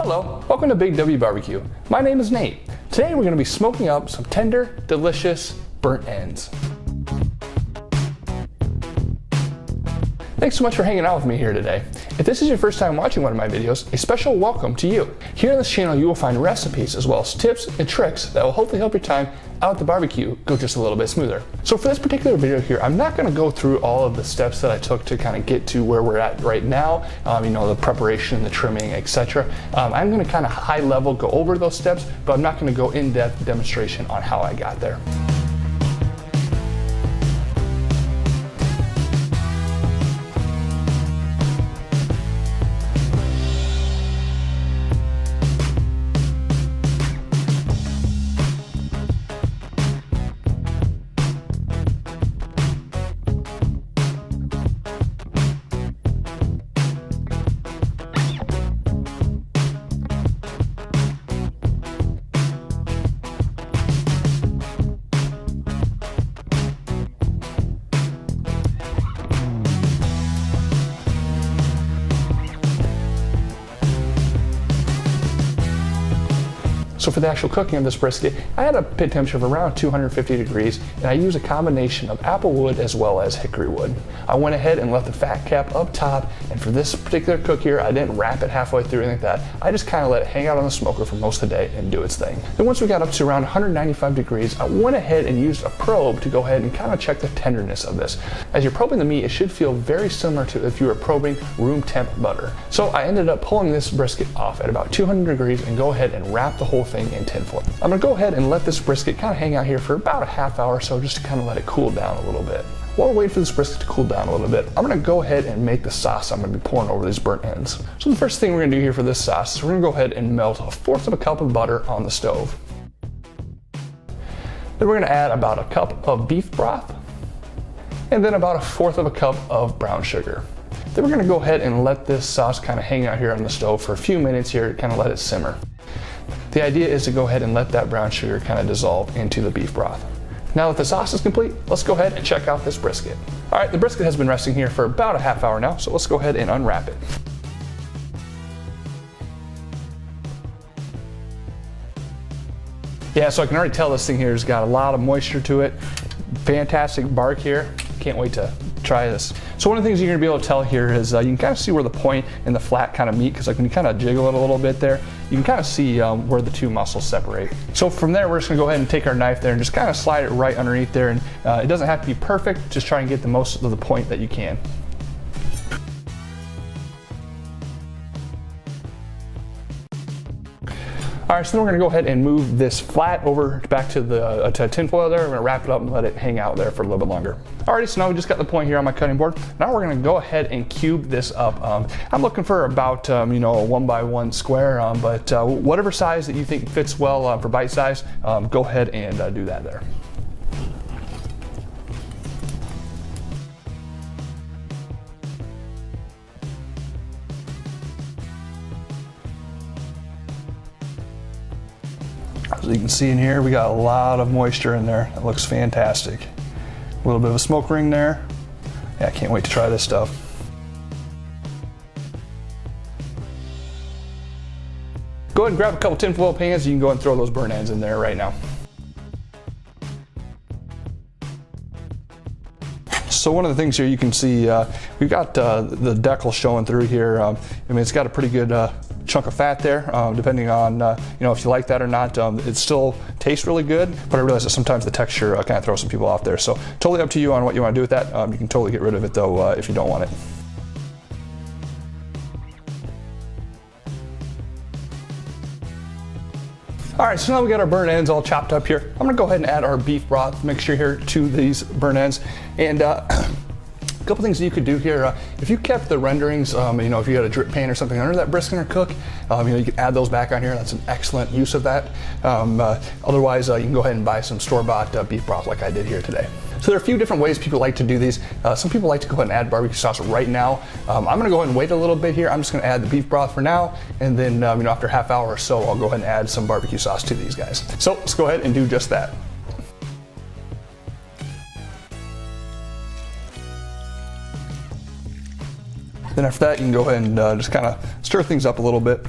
Hello, welcome to BBQ. My name is Nate. Today we're going to be smoking up some tender, delicious burnt ends. Thanks so much for hanging out with me here today. If this is your first time watching one of my videos, a special welcome to you. Here on this channel you will find recipes as well as tips and tricks that will hopefully help your time out at the barbecue go just a little bit smoother. So for this particular video here, I'm not going to go through all of the steps that I took to kind of get to where we're at right now, the preparation, the trimming, etc. I'm going to kind of high level go over those steps, but I'm not going to go in-depth demonstration on how I got there. So for the actual cooking of this brisket, I had a pit temperature of around 250 degrees, and I use a combination of apple wood as well as hickory wood. I went ahead and left the fat cap up top, and for this particular cook here, I didn't wrap it halfway through or anything like that. I just kind of let it hang out on the smoker for most of the day and do its thing. Then once we got up to around 195 degrees, I went ahead and used a probe to go ahead and kind of check the tenderness of this. As you're probing the meat, it should feel very similar to if you were probing room temp butter. So I ended up pulling this brisket off at about 200 degrees and go ahead and wrap the whole thing in tinfoil. I'm gonna go ahead and let this brisket kind of hang out here for about a half hour or so, just to kind of let it cool down a little bit. While we're waiting for this brisket to cool down a little bit, I'm gonna go ahead and make the sauce I'm gonna be pouring over these burnt ends. So the first thing we're gonna do here for this sauce is we're gonna go ahead and melt 1/4 cup of butter on the stove. Then we're gonna add about 1 cup of beef broth, and then about 1/4 cup of brown sugar. Then we're gonna go ahead and let this sauce kind of hang out here on the stove for a few minutes here, kind of let it simmer. The idea is to go ahead and let that brown sugar kind of dissolve into the beef broth. Now that the sauce is complete, let's go ahead and check out this brisket. All right, the brisket has been resting here for about a half hour now, so let's go ahead and unwrap it. Yeah, so I can already tell this thing here has got a lot of moisture to it. Fantastic bark here. Can't wait to try this. So one of the things you're gonna be able to tell here is you can kind of see where the point and the flat kind of meet, because like when you kind of jiggle it a little bit there, you can kind of see where the two muscles separate. So from there, we're just gonna go ahead and take our knife there and just kind of slide it right underneath there. And it doesn't have to be perfect, just try and get the most of the point that you can. All right, so then we're gonna go ahead and move this flat over back to the tinfoil there. We're gonna wrap it up and let it hang out there for a little bit longer. Alrighty, so now we just got the point here on my cutting board. Now we're gonna go ahead and cube this up. I'm looking for about a 1x1 square, but whatever size that you think fits well for bite size, go ahead and do that there. As you can see in here, we got a lot of moisture in there. It looks fantastic. A little bit of a smoke ring there. Yeah, I can't wait to try this stuff. Go ahead and grab a couple tinfoil pans. You can go ahead and throw those burnt ends in there right now. So one of the things here you can see, we've got the decal showing through here. It's got a pretty good chunk of fat there, depending on if you like that or not. It still tastes really good, but I realize that sometimes the texture kind of throws some people off there. So totally up to you on what you want to do with that. You can totally get rid of it though if you don't want it. All right, so now we got our burnt ends all chopped up here. I'm gonna go ahead and add our beef broth mixture here to these burnt ends. And a couple things that you could do here, if you kept the renderings, if you had a drip pan or something under that brisket or cook, you could add those back on here. That's an excellent use of that. Otherwise, you can go ahead and buy some store-bought beef broth like I did here today. So there are a few different ways people like to do these. Some people like to go ahead and add barbecue sauce right now. I'm gonna go ahead and wait a little bit here. I'm just gonna add the beef broth for now, and then after a half hour or so, I'll go ahead and add some barbecue sauce to these guys. So let's go ahead and do just that. Then after that, you can go ahead and just kind of stir things up a little bit.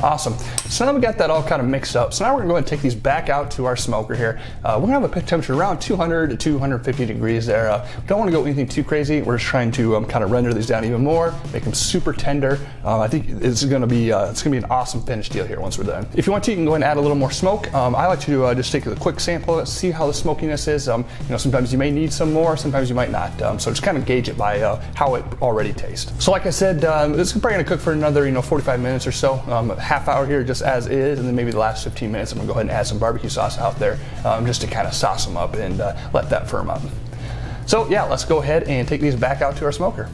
Awesome. So now we got that all kind of mixed up. So now we're gonna go ahead and take these back out to our smoker here. We're gonna have a pit temperature around 200 to 250 degrees there. We don't wanna go anything too crazy. We're just trying to kind of render these down even more, make them super tender. I think it's gonna be an awesome finish deal here once we're done. If you want to, you can go ahead and add a little more smoke. I like to just take a quick sample of it, see how the smokiness is. You know, sometimes you may need some more, sometimes you might not. So just kind of gauge it by how it already tastes. So like I said, this is probably gonna cook for another 45 minutes or so. Half hour here just as is, and then maybe the last 15 minutes I'm gonna go ahead and add some barbecue sauce out there just to kind of sauce them up and let that firm up. So yeah, let's go ahead and take these back out to our smoker.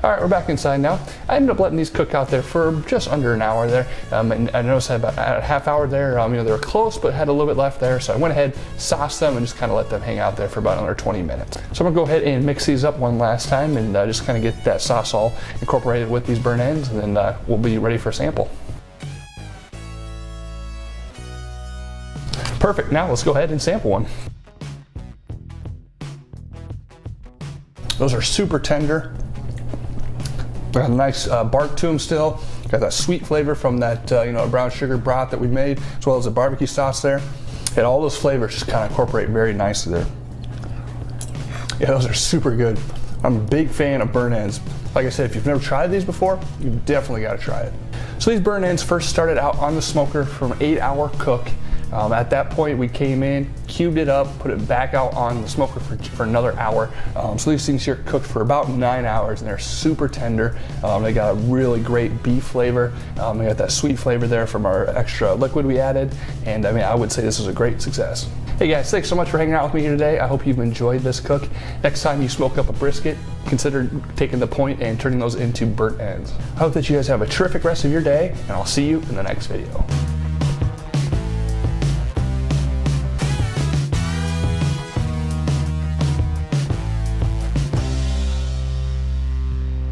All right, we're back inside now. I ended up letting these cook out there for just under an hour there. And I noticed I had about a half hour there. You know, they were close, but had a little bit left there. So I went ahead, sauced them, and just kind of let them hang out there for about another 20 minutes. So I'm gonna go ahead and mix these up one last time and just kind of get that sauce all incorporated with these burnt ends, and then we'll be ready for a sample. Perfect, now let's go ahead and sample one. Those are super tender. Got a nice bark to them still. Got that sweet flavor from that brown sugar broth that we made, as well as the barbecue sauce there. And all those flavors just kind of incorporate very nicely there. Yeah, those are super good. I'm a big fan of burnt ends. Like I said, if you've never tried these before, you definitely got to try it. So these burnt ends first started out on the smoker from an 8-hour cook. At that point, we came in, cubed it up, put it back out on the smoker for another hour. So these things here cooked for about 9 hours, and they're super tender. They got a really great beef flavor. They got that sweet flavor there from our extra liquid we added. And I mean, I would say this was a great success. Hey guys, thanks so much for hanging out with me here today. I hope you've enjoyed this cook. Next time you smoke up a brisket, consider taking the point and turning those into burnt ends. I hope that you guys have a terrific rest of your day, and I'll see you in the next video.